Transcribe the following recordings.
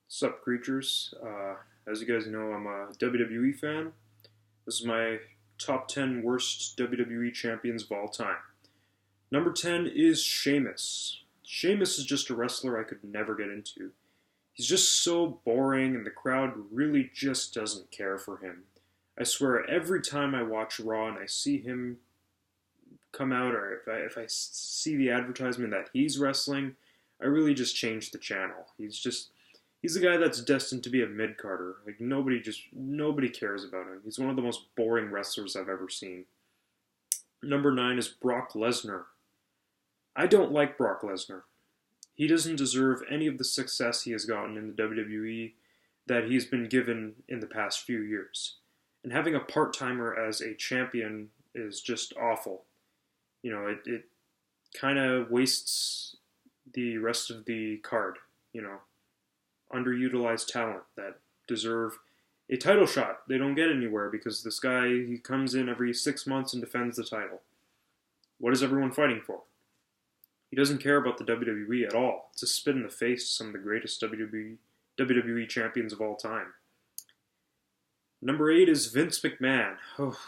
Sup, creatures? As you guys know, I'm a WWE fan. This is my top 10 worst WWE champions of all time. Number 10 is Sheamus. Sheamus is just a wrestler I could never get into. He's just so boring, and the crowd really just doesn't care for him. I swear, every time I watch Raw and I see him come out, or if I see the advertisement that he's wrestling, I really just change the channel. He's a guy that's destined to be a mid-carder. Like, nobody cares about him. He's one of the most boring wrestlers I've ever seen. Number 9 is Brock Lesnar. I don't like Brock Lesnar. He doesn't deserve any of the success he has gotten in the WWE that he's been given in the past few years. And having a part-timer as a champion is just awful. You know, it kind of wastes the rest of the card, you know. Underutilized talent that deserve a title shot. They don't get anywhere because this guy, he comes in every 6 months and defends the title. What is everyone fighting for? He doesn't care about the WWE at all. It's a spit in the face to some of the greatest WWE champions of all time. Number 8 is Vince McMahon. Oh.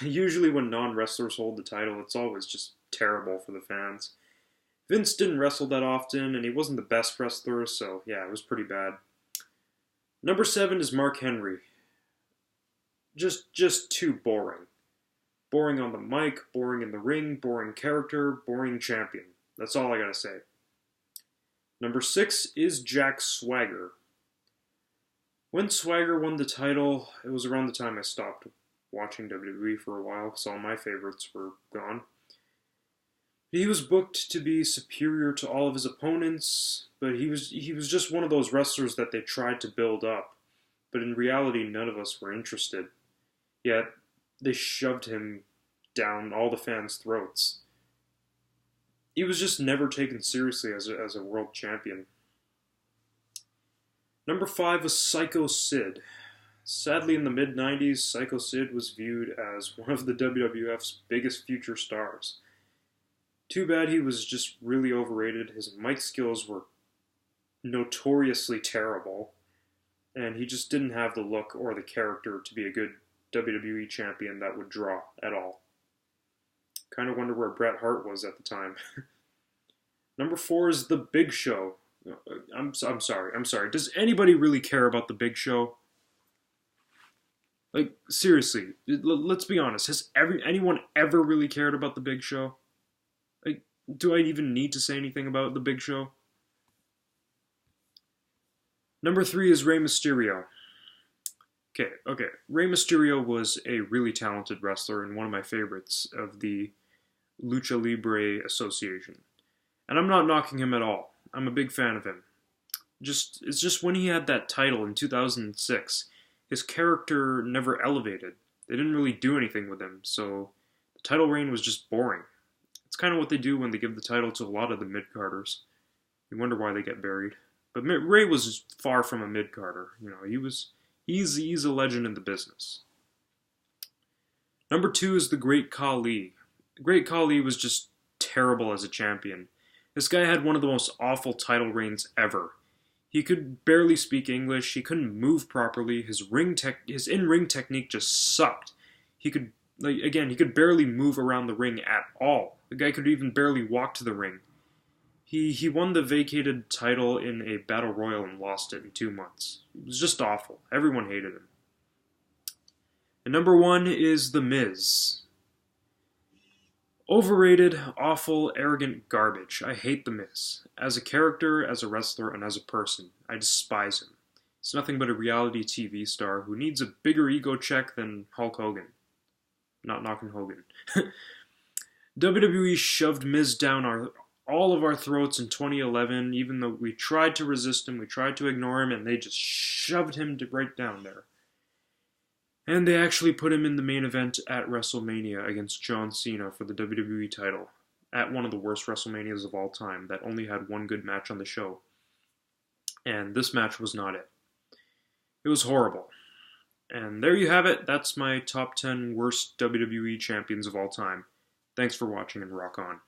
Usually when non-wrestlers hold the title, it's always just terrible for the fans. Vince didn't wrestle that often, and he wasn't the best wrestler, so yeah, it was pretty bad. Number 7 is Mark Henry. Just too boring. Boring on the mic, boring in the ring, boring character, boring champion. That's all I gotta say. Number 6 is Jack Swagger. When Swagger won the title, it was around the time I stopped watching WWE for a while, because all my favorites were gone. He was booked to be superior to all of his opponents, but he was just one of those wrestlers that they tried to build up. But in reality, none of us were interested. Yet, they shoved him down all the fans' throats. He was just never taken seriously as a world champion. Number 5 was Psycho Sid. Sadly, in the mid-90s, Psycho Sid was viewed as one of the WWF's biggest future stars. Too bad he was just really overrated. His mic skills were notoriously terrible, and he just didn't have the look or the character to be a good WWE champion that would draw at all. Kind of wonder where Bret Hart was at the time. Number 4 is The Big Show. I'm sorry. Does anybody really care about The Big Show? Like, seriously, let's be honest. Has anyone ever really cared about The Big Show? Like, do I even need to say anything about The Big Show? Number 3 is Rey Mysterio. Okay. Rey Mysterio was a really talented wrestler and one of my favorites of the Lucha Libre Association. And I'm not knocking him at all. I'm a big fan of him. It's just when he had that title in 2006, his character never elevated. They didn't really do anything with him, so the title reign was just boring. It's kind of what they do when they give the title to a lot of the mid-carders. You wonder why they get buried. But Ray was far from a mid-carder. You know, he's a legend in the business. Number 2 is the Great Khali. The Great Khali was just terrible as a champion. This guy had one of the most awful title reigns ever. He could barely speak English. He couldn't move properly. His in-ring technique just sucked. He could barely move around the ring at all. The guy could even barely walk to the ring. He won the vacated title in a battle royal and lost it in 2 months. It was just awful. Everyone hated him. And number 1 is The Miz. Overrated, awful, arrogant garbage. I hate The Miz. As a character, as a wrestler, and as a person, I despise him. He's nothing but a reality TV star who needs a bigger ego check than Hulk Hogan. Not knocking Hogan. WWE shoved Miz down all of our throats in 2011, even though we tried to resist him, we tried to ignore him, and they just shoved him right down there. And they actually put him in the main event at WrestleMania against John Cena for the WWE title, at one of the worst WrestleManias of all time that only had one good match on the show. And this match was not it. It was horrible. And there you have it. That's my top 10 worst WWE champions of all time. Thanks for watching and rock on.